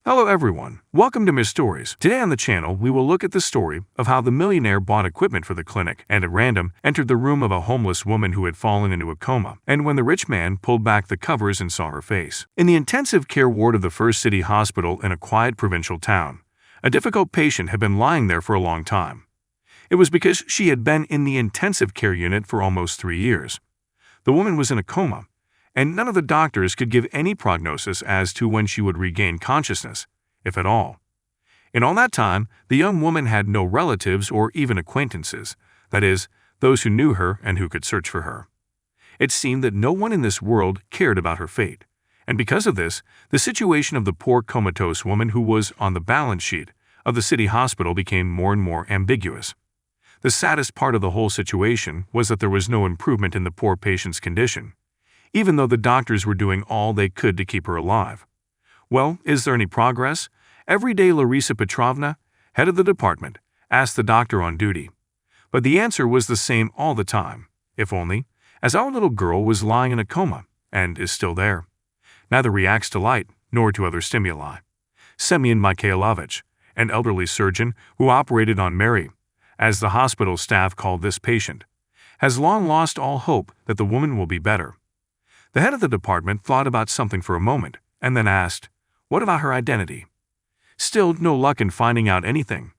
Hello everyone, welcome to Miss Stories. Today on the channel, we will look at the story of how the millionaire bought equipment for the clinic and at random entered the room of a homeless woman who had fallen into a coma, and when the rich man pulled back the covers and saw her face. In the intensive care ward of the First City Hospital in a quiet provincial town, a difficult patient had been lying there for a long time. It was because she had been in the intensive care unit for almost 3 years. The woman was in a coma, and none of the doctors could give any prognosis as to when she would regain consciousness, if at all. In all that time, the young woman had no relatives or even acquaintances, that is, those who knew her and who could search for her. It seemed that no one in this world cared about her fate, and because of this, the situation of the poor comatose woman who was on the balance sheet of the city hospital became more and more ambiguous. The saddest part of the whole situation was that there was no improvement in the poor patient's condition, even though the doctors were doing all they could to keep her alive. Well, is there any progress? Every day Larisa Petrovna, head of the department, asked the doctor on duty. But the answer was the same all the time. If only, as our little girl was lying in a coma, and is still there. Neither reacts to light, nor to other stimuli. Semyon Mikhailovich, an elderly surgeon who operated on Mary, as the hospital staff called this patient, has long lost all hope that the woman will be better. The head of the department thought about something for a moment, and then asked, "What about her identity?" Still no luck in finding out anything.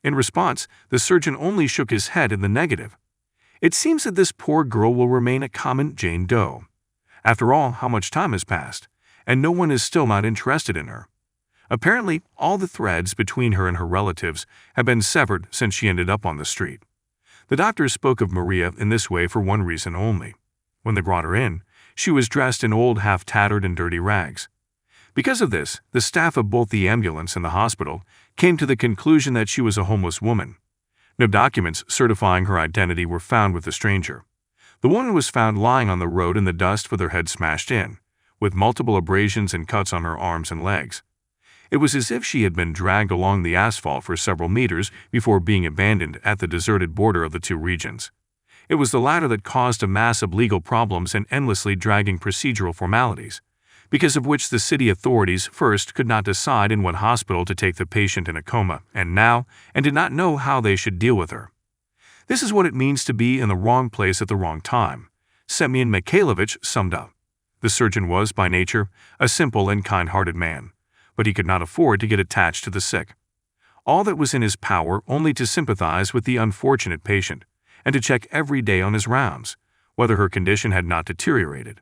In response, the surgeon only shook his head in the negative. It seems that this poor girl will remain a common Jane Doe. After all, how much time has passed, and no one is still not interested in her. Apparently, all the threads between her and her relatives have been severed since she ended up on the street. The doctors spoke of Maria in this way for one reason only. When they brought her in, she was dressed in old, half-tattered and dirty rags. Because of this, the staff of both the ambulance and the hospital came to the conclusion that she was a homeless woman. No documents certifying her identity were found with the stranger. The woman was found lying on the road in the dust with her head smashed in, with multiple abrasions and cuts on her arms and legs. It was as if she had been dragged along the asphalt for several meters before being abandoned at the deserted border of the two regions. It was the latter that caused a mass of legal problems and endlessly dragging procedural formalities, because of which the city authorities first could not decide in what hospital to take the patient in a coma, and did not know how they should deal with her. This is what it means to be in the wrong place at the wrong time, Semyon Mikhailovich summed up. The surgeon was, by nature, a simple and kind-hearted man, but he could not afford to get attached to the sick. All that was in his power only to sympathize with the unfortunate patient, and to check every day on his rounds, whether her condition had not deteriorated.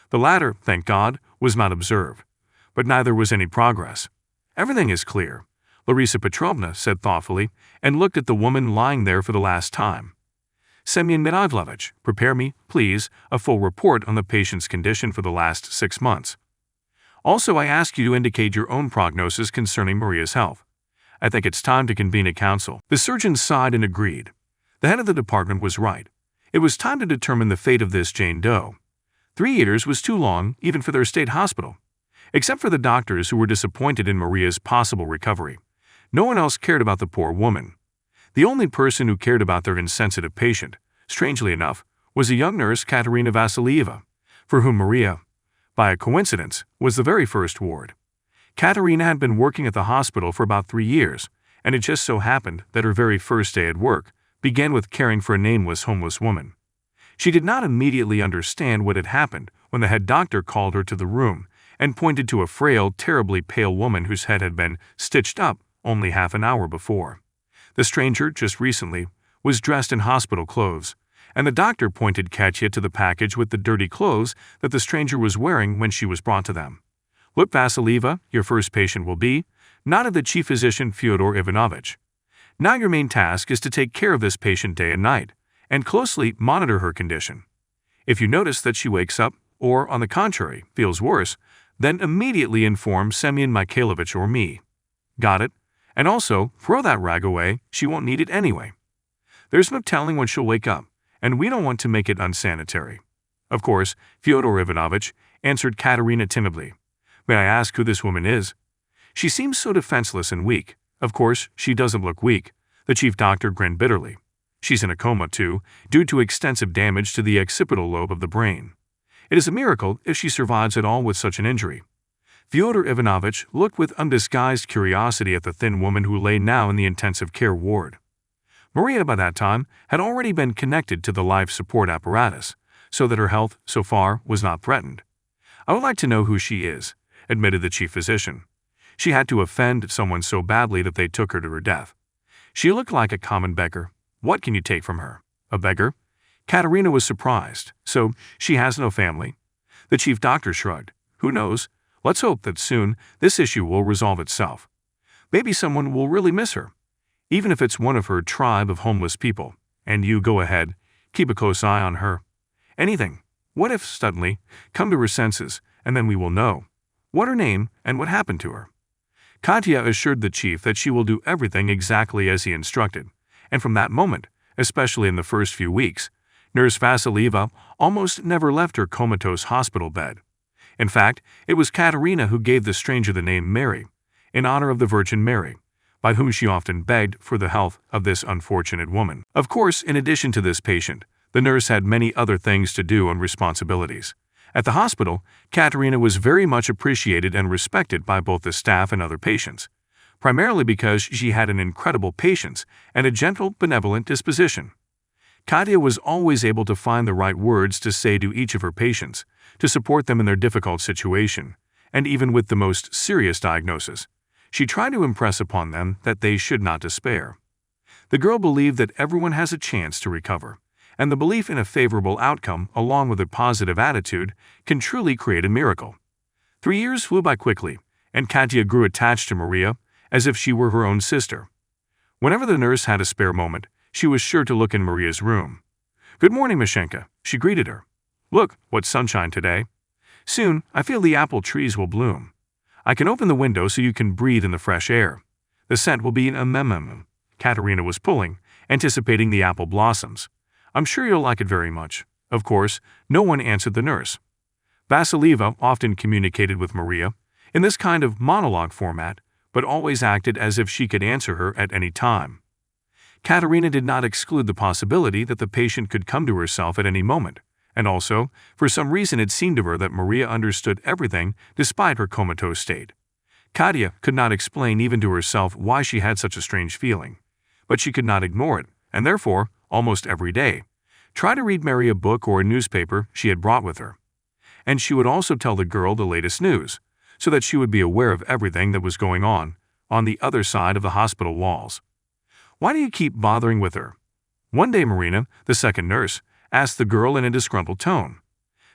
The latter, thank God, was not observed, but neither was any progress. "Everything is clear," Larisa Petrovna said thoughtfully, and looked at the woman lying there for the last time. "Semyon Mikhailovich, prepare me, please, a full report on the patient's condition for the last 6 months. Also, I ask you to indicate your own prognosis concerning Maria's health. I think it's time to convene a council." The surgeon sighed and agreed. The head of the department was right. It was time to determine the fate of this Jane Doe. 3 years was too long even for their state hospital. Except for the doctors who were disappointed in Maria's possible recovery, no one else cared about the poor woman. The only person who cared about their insensitive patient, strangely enough, was a young nurse, Katerina Vasilieva, for whom Maria, by a coincidence, was the very first ward. Katerina had been working at the hospital for about 3 years, and it just so happened that her very first day at work began with caring for a nameless homeless woman. She did not immediately understand what had happened when the head doctor called her to the room and pointed to a frail, terribly pale woman whose head had been stitched up only half an hour before. The stranger, just recently, was dressed in hospital clothes, and the doctor pointed Katya to the package with the dirty clothes that the stranger was wearing when she was brought to them. "Look, Vasilieva, your first patient will be," nodded the chief physician Fyodor Ivanovich. "Now your main task is to take care of this patient day and night, and closely monitor her condition. If you notice that she wakes up, or, on the contrary, feels worse, then immediately inform Semyon Mikhailovich or me. Got it? And also, throw that rag away, she won't need it anyway. There's no telling when she'll wake up, and we don't want to make it unsanitary." "Of course," Fyodor Ivanovich answered Katerina timidly. "May I ask who this woman is?" "She seems so defenseless and weak." "Of course, she doesn't look weak," the chief doctor grinned bitterly. "She's in a coma, too, due to extensive damage to the occipital lobe of the brain. It is a miracle if she survives at all with such an injury." Fyodor Ivanovich looked with undisguised curiosity at the thin woman who lay now in the intensive care ward. Maria, by that time, had already been connected to the life support apparatus, so that her health, so far, was not threatened. "I would like to know who she is," admitted the chief physician. She had to offend someone so badly that they took her to her death. She looked like a common beggar. What can you take from her? A beggar? Katerina was surprised. So, she has no family? The chief doctor shrugged. Who knows? Let's hope that soon this issue will resolve itself. Maybe someone will really miss her. Even if it's one of her tribe of homeless people. And you go ahead, keep a close eye on her. Anything. What if, suddenly, come to her senses, and then we will know what her name and what happened to her? Katya assured the chief that she will do everything exactly as he instructed, and from that moment, especially in the first few weeks, Nurse Vasilieva almost never left her comatose hospital bed. In fact, it was Katerina who gave the stranger the name Mary, in honor of the Virgin Mary, by whom she often begged for the health of this unfortunate woman. Of course, in addition to this patient, the nurse had many other things to do and responsibilities. At the hospital, Katerina was very much appreciated and respected by both the staff and other patients, primarily because she had an incredible patience and a gentle, benevolent disposition. Katya was always able to find the right words to say to each of her patients, to support them in their difficult situation, and even with the most serious diagnosis, she tried to impress upon them that they should not despair. The girl believed that everyone has a chance to recover, and the belief in a favorable outcome along with a positive attitude can truly create a miracle. 3 years flew by quickly, and Katya grew attached to Maria as if she were her own sister. Whenever the nurse had a spare moment, she was sure to look in Maria's room. "Good morning, Mashenka," she greeted her. "Look, what sunshine today. Soon, I feel the apple trees will bloom. I can open the window so you can breathe in the fresh air. The scent will be an Katerina was pulling, anticipating the apple blossoms. "I'm sure you'll like it very much." Of course, no one answered the nurse. Vasilieva often communicated with Maria in this kind of monologue format, but always acted as if she could answer her at any time. Katerina did not exclude the possibility that the patient could come to herself at any moment, and also, for some reason it seemed to her that Maria understood everything despite her comatose state. Katya could not explain even to herself why she had such a strange feeling, but she could not ignore it, and therefore, almost every day, try to read Mary a book or a newspaper she had brought with her. And she would also tell the girl the latest news, so that she would be aware of everything that was going on the other side of the hospital walls. "Why do you keep bothering with her?" One day Marina, the second nurse, asked the girl in a disgruntled tone.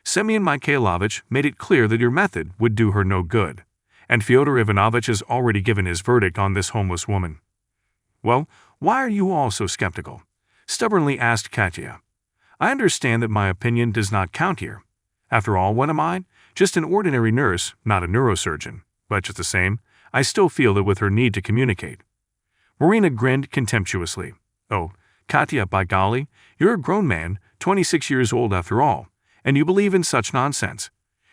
"Semyon Mikhailovich made it clear that your method would do her no good, and Fyodor Ivanovich has already given his verdict on this homeless woman." "Well, why are you all so skeptical?" stubbornly asked Katya. "I understand that my opinion does not count here. After all, what am I? Just an ordinary nurse, not a neurosurgeon. But just the same, I still feel that with her need to communicate." Marina grinned contemptuously. "Oh, Katya, by golly, you're a grown man, 26 years old after all, and you believe in such nonsense.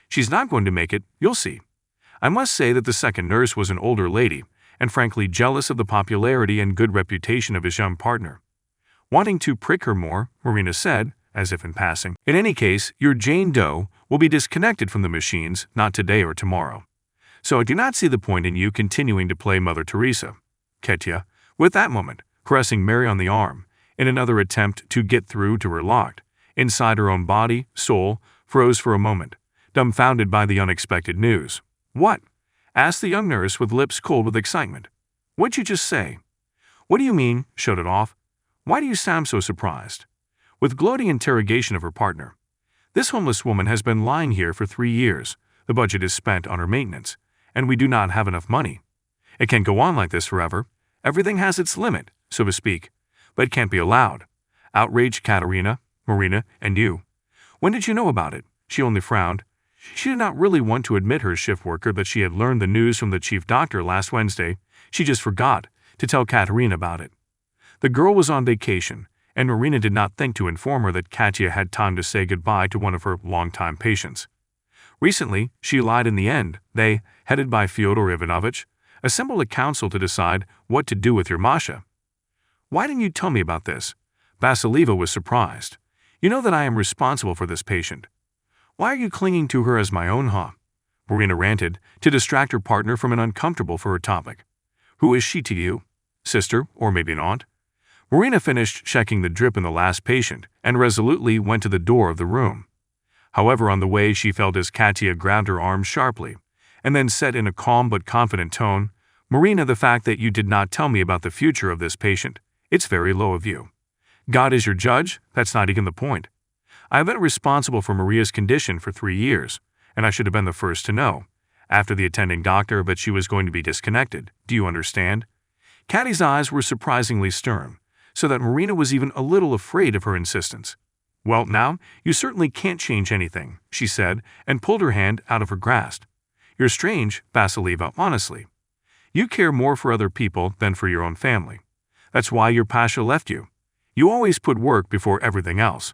She's not going to make it, you'll see." I must say that the second nurse was an older lady, and frankly jealous of the popularity and good reputation of his young partner. Wanting to prick her more, Marina said, as if in passing, "In any case, your Jane Doe will be disconnected from the machines not today or tomorrow. So I do not see the point in you continuing to play Mother Teresa." Katya, with that moment, caressing Mary on the arm, in another attempt to get through to her locked, inside her own body, soul, froze for a moment, dumbfounded by the unexpected news. "What?" asked the young nurse with lips cold with excitement. "What'd you just say?" "What do you mean?" shouted off. "Why do you sound so surprised?" With gloating interrogation of her partner. "This homeless woman has been lying here for 3 years. The budget is spent on her maintenance, and we do not have enough money. It can't go on like this forever. Everything has its limit, so to speak, but it can't be allowed." Outraged Katerina, Marina, and you. "When did you know about it?" She only frowned. She did not really want to admit her shift worker that she had learned the news from the chief doctor last Wednesday. She just forgot to tell Katerina about it. The girl was on vacation, and Marina did not think to inform her that Katya had time to say goodbye to one of her longtime patients. Recently, she lied in the end. They, headed by Fyodor Ivanovich, assembled a council to decide what to do with your Masha. "Why didn't you tell me about this?" Vasilieva was surprised. "You know that I am responsible for this patient. Why are you clinging to her as my own, huh?" Marina ranted, to distract her partner from an uncomfortable for her topic. Who is she to you? Sister, or maybe an aunt? Marina finished checking the drip in the last patient and resolutely went to the door of the room. However, on the way she felt as Katia grabbed her arm sharply, and then said in a calm but confident tone, Marina, the fact that you did not tell me about the future of this patient, it's very low of you. God is your judge? That's not even the point. I have been responsible for Maria's condition for 3 years, and I should have been the first to know, after the attending doctor, that she was going to be disconnected. Do you understand? Katie's eyes were surprisingly stern, so that Marina was even a little afraid of her insistence. Well, now, you certainly can't change anything, she said, and pulled her hand out of her grasp. You're strange, Vasilieva, honestly. You care more for other people than for your own family. That's why your Pasha left you. You always put work before everything else.